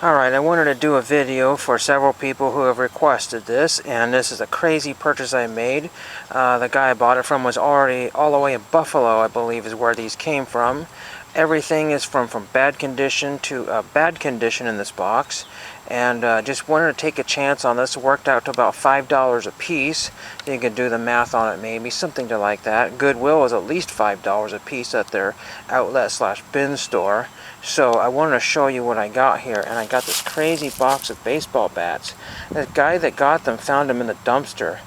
Alright, I wanted to do a video for several people who have requested this, and this is a crazy purchase I made. The guy I bought it from was already all the way in Buffalo, I believe is where these came from. Everything is from bad condition to bad condition in this box, and just wanted to take a chance on this. It worked out to about $5 a piece. You can do the math on it, maybe something to like that. Goodwill is at least $5 a piece at their outlet/bin store. So I wanted to show you what I got here, and I got this crazy box of baseball bats. The guy that got them found them in the dumpster,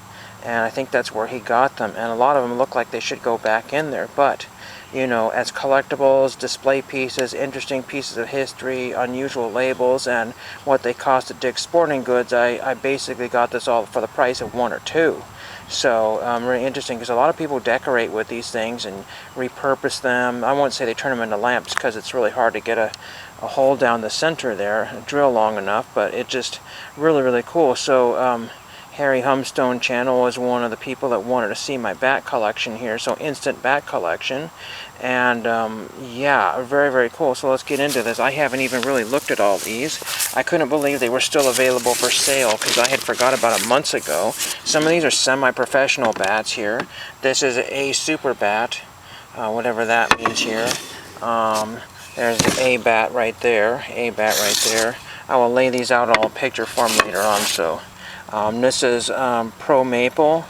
and I think that's where he got them, and a lot of them look like they should go back in there, but you know, as collectibles, display pieces, interesting pieces of history, unusual labels, and what they cost at Dick's Sporting Goods, I basically got this all for the price of one or two. So really interesting, because a lot of people decorate with these things and repurpose them. I won't say they turn them into lamps, because it's really hard to get a hole down the center there, drill long enough, but it just really cool. So Harry Humstone channel was one of the people that wanted to see my bat collection here, so instant bat collection, and yeah, very cool. So let's get into this. I haven't even really looked at all these. I couldn't believe they were still available for sale, because I had forgot about it months ago. Some of these are semi-professional bats here. This is a super bat, whatever that means here. There's an A bat right there, I will lay these out on a picture form later on. So this is Pro Maple.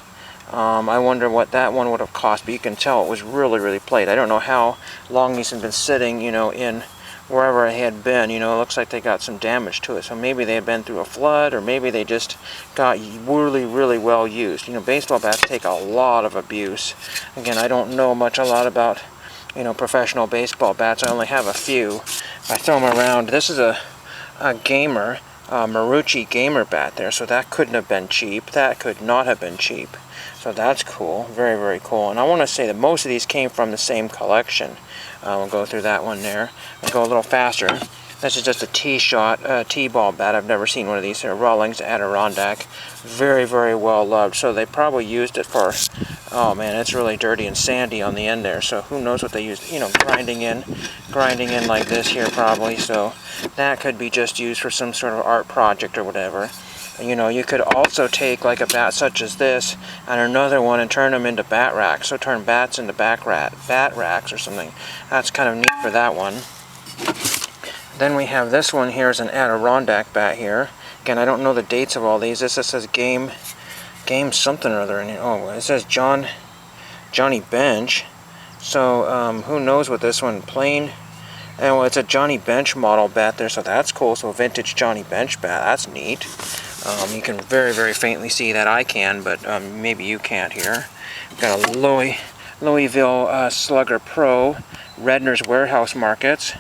I wonder what that one would have cost, but you can tell it was really played. I don't know how long these have been sitting, you know, in wherever it had been. You know, it looks like they got some damage to it. So maybe they had been through a flood, or maybe they just got really well used. You know, baseball bats take a lot of abuse. Again, I don't know a lot about, you know, professional baseball bats. I only have a few. I throw them around. This is a gamer. Marucci gamer bat there, so that couldn't have been cheap. That could not have been cheap. So that's cool, very cool. And I want to say that most of these came from the same collection. We'll go through that one there. I'll go a little faster. This is just a T-shot, T-ball bat. I've never seen one of these here. Rawlings Adirondack, very well loved. So they probably used it for, oh man, it's really dirty and sandy on the end there. So who knows what they used? You know, grinding in like this here probably. So that could be just used for some sort of art project or whatever. You know, you could also take like a bat such as this and another one and turn them into bat racks. So turn bats into bat racks or something. That's kind of neat for that one. Then we have this one here is an Adirondack bat here. Again, I don't know the dates of all these. This says game something or other in here. Oh, it says Johnny Bench. So who knows what this one, plain. And well, it's a Johnny Bench model bat there, so that's cool. So a vintage Johnny Bench bat, that's neat. You can very faintly see that. I can, but maybe you can't here. We've got a Louisville Slugger Pro, Redner's Warehouse Markets,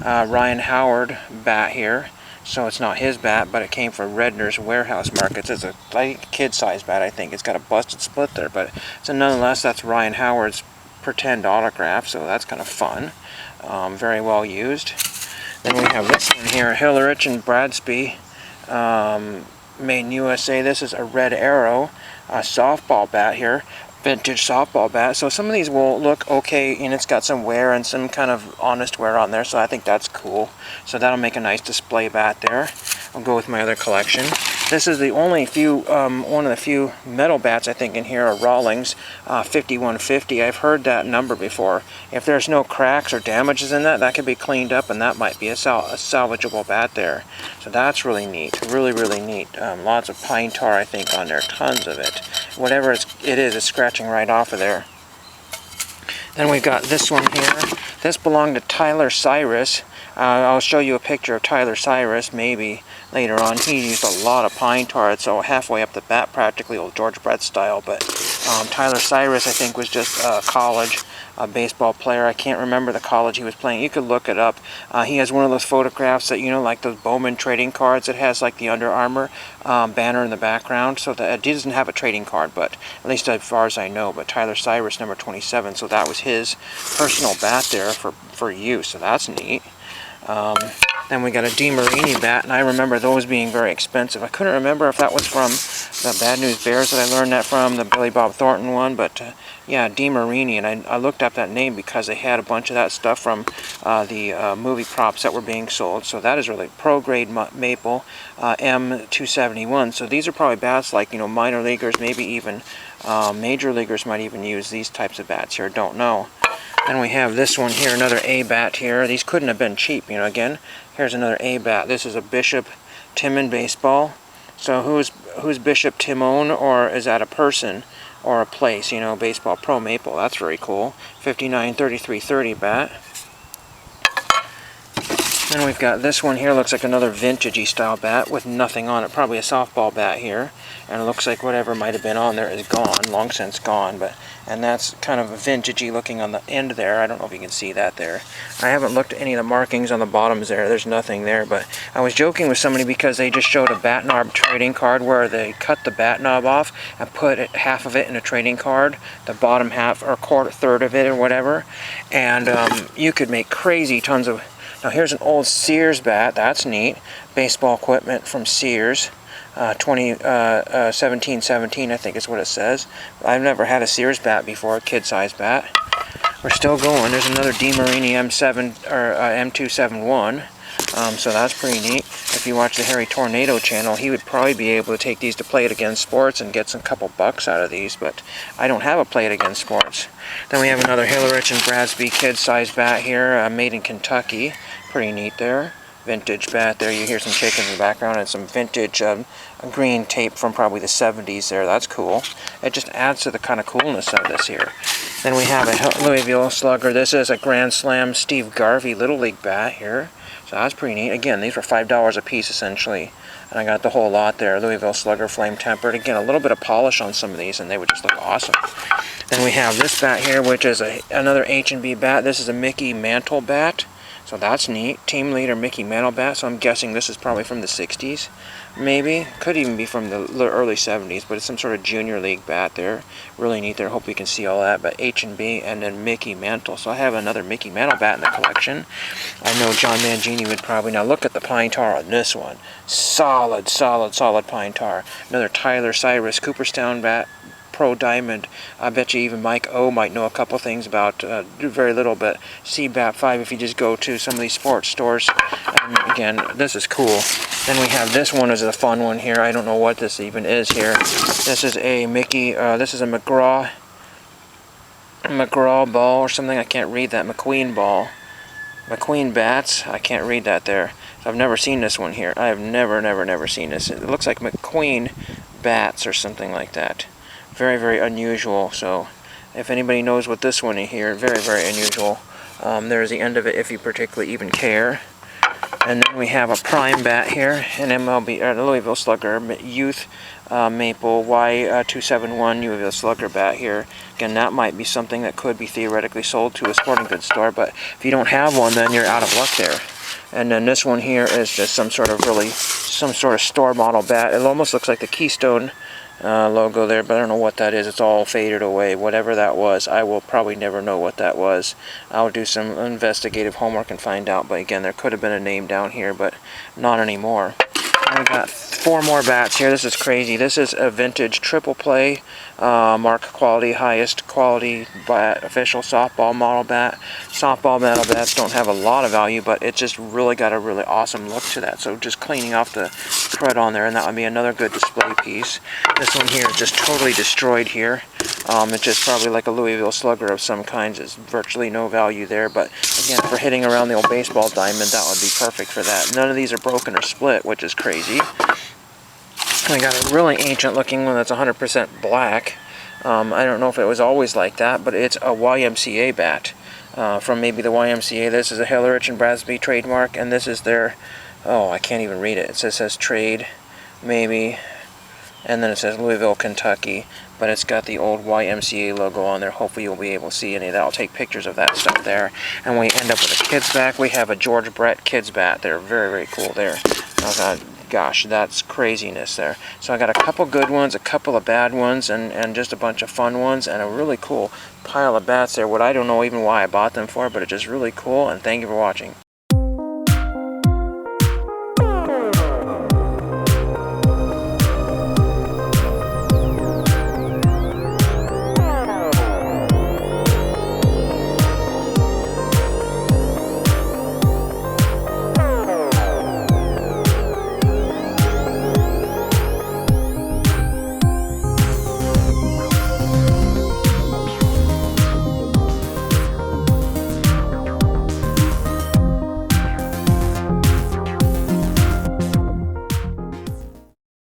Ryan Howard bat here. So it's not his bat, but it came from Redner's Warehouse Markets. It's a like kid-sized bat, I think. It's got a busted split there, but so nonetheless, that's Ryan Howard's pretend autograph, so that's kind of fun. Very well used. Then we have this one here, Hillerich and Bradsby, made in USA. This is a Red Arrow, a softball bat here, vintage softball bat. So some of these will look okay, and it's got some wear and some kind of honest wear on there, so I think that's cool. So that'll make a nice display bat there. I'll go with my other collection. This is the only one of the few metal bats I think in here are Rawlings 5150. I've heard that number before. If there's no cracks or damages in that, that could be cleaned up, and that might be a salvageable bat there. So that's really neat, really neat. Lots of pine tar I think on there, tons of it. Whatever it is, it's scratching right off of there. Then we've got this one here. This belonged to Tyler Cyrus. I'll show you a picture of Tyler Cyrus maybe later on. He used a lot of pine tar, so halfway up the bat practically, old George Brett style. But Tyler Cyrus, I think, was just a college baseball player. I can't remember the college he was playing. You could look it up. He has one of those photographs that, you know, like those Bowman trading cards. It has like the Under Armour banner in the background. So that it doesn't have a trading card, but at least as far as I know. But Tyler Cyrus, number 27. So that was his personal bat there for use. So that's neat. Then we got a DeMarini bat, and I remember those being very expensive. I couldn't remember if that was from the Bad News Bears that I learned that from, the Billy Bob Thornton one, but yeah, DeMarini, and I looked up that name because they had a bunch of that stuff from the movie props that were being sold. So that is really pro-grade maple, M271. So these are probably bats like, minor leaguers, maybe even major leaguers might even use these types of bats here, don't know. Then we have this one here, another A bat here. These couldn't have been cheap, again. Here's another A bat. This is a Bishop Timon baseball. So who's Bishop Timon, or is that a person or a place? Baseball Pro Maple. That's very cool. 59-33-30 bat. Then we've got this one here, looks like another vintagey style bat with nothing on it, probably a softball bat here. And it looks like whatever might have been on there is gone, long since gone. And that's kind of vintagey looking on the end there. I don't know if you can see that there. I haven't looked at any of the markings on the bottoms there. There's nothing there, but I was joking with somebody because they just showed a bat knob trading card where they cut the bat knob off and put half of it in a trading card, the bottom half or third of it or whatever. And you could make crazy tons of... Now here's an old Sears bat, that's neat. Baseball equipment from Sears, 1717 I think is what it says. I've never had a Sears bat before, a kid-sized bat. We're still going. There's another DeMarini M271, so that's pretty neat. If you watch the Harry Tornado channel, he would probably be able to take these to Play It Again Sports and get some couple bucks out of these, but I don't have a Play It Again Sports. Then we have another Hillerich and Bradsby kid-sized bat here, made in Kentucky. Pretty neat there. Vintage bat there. You hear some chickens in the background and some vintage green tape from probably the 70s there. That's cool. It just adds to the kind of coolness of this here. Then we have a Louisville Slugger. This is a Grand Slam Steve Garvey Little League bat here. So that's pretty neat. Again, these were $5 a piece essentially. And I got the whole lot there. Louisville Slugger Flame Tempered. Again, a little bit of polish on some of these and they would just look awesome. Then we have this bat here, which is another H&B bat. This is a Mickey Mantle bat. So that's neat. Team Leader Mickey Mantle bat. So I'm guessing this is probably from the 60s. Maybe. Could even be from the early 70s. But it's some sort of junior league bat there. Really neat there. Hope you can see all that. But H&B and then Mickey Mantle. So I have another Mickey Mantle bat in the collection. I know John Mangini would probably. Now look at the pine tar on this one. Solid, solid, solid pine tar. Another Tyler Cyrus Cooperstown bat. Pro Diamond. I bet you even Mike O might know a couple things about, very little, but CBAP 5 if you just go to some of these sports stores. And again, this is cool. Then we have this one is a fun one here. I don't know what this even is here. This is a Mickey, this is a McGraw ball or something. I can't read that. McQueen ball. McQueen bats. I can't read that there. I've never seen this one here. I have never seen this. It looks like McQueen bats or something like that. Very, very unusual. So if anybody knows what this one is here, very, very unusual. There's the end of it if you particularly even care. And then we have a prime bat here, an MLB, Louisville Slugger Youth Maple Y271 Louisville Slugger bat here. Again, that might be something that could be theoretically sold to a sporting goods store, but if you don't have one, then you're out of luck there. And then this one here is just some sort of store model bat. It almost looks like the Keystone logo there, but I don't know what that is. It's all faded away. Whatever that was, I will probably never know what that was. I'll do some investigative homework and find out, but again, there could have been a name down here, but not anymore. And we got 4 more bats here. This is crazy. This is a vintage triple play, mark quality, highest quality bat, official softball model bat. Softball model bats don't have a lot of value, but it just really got a really awesome look to that. So just cleaning off the crud on there, and that would be another good display piece. This one here is just totally destroyed here. It's just probably like a Louisville Slugger of some kinds. There's virtually no value there, but again, for hitting around the old baseball diamond, that would be perfect for that. None of these are broken or split, which is crazy. I got a really ancient looking one that's 100% black. I don't know if it was always like that, but it's a YMCA bat from maybe the YMCA. This is a Hillerich and Bradsby trademark, and this is their, oh, I can't even read it. It says trade, maybe, and then it says Louisville, Kentucky, but it's got the old YMCA logo on there. Hopefully you'll be able to see any of that. I'll take pictures of that stuff there. And we end up with a kid's bat. We have a George Brett kid's bat. They're very, very cool there. Oh, gosh, that's craziness there. So I got a couple good ones, a couple of bad ones, and just a bunch of fun ones, and a really cool pile of bats there. What I don't know even why I bought them for, but it's just really cool, and thank you for watching.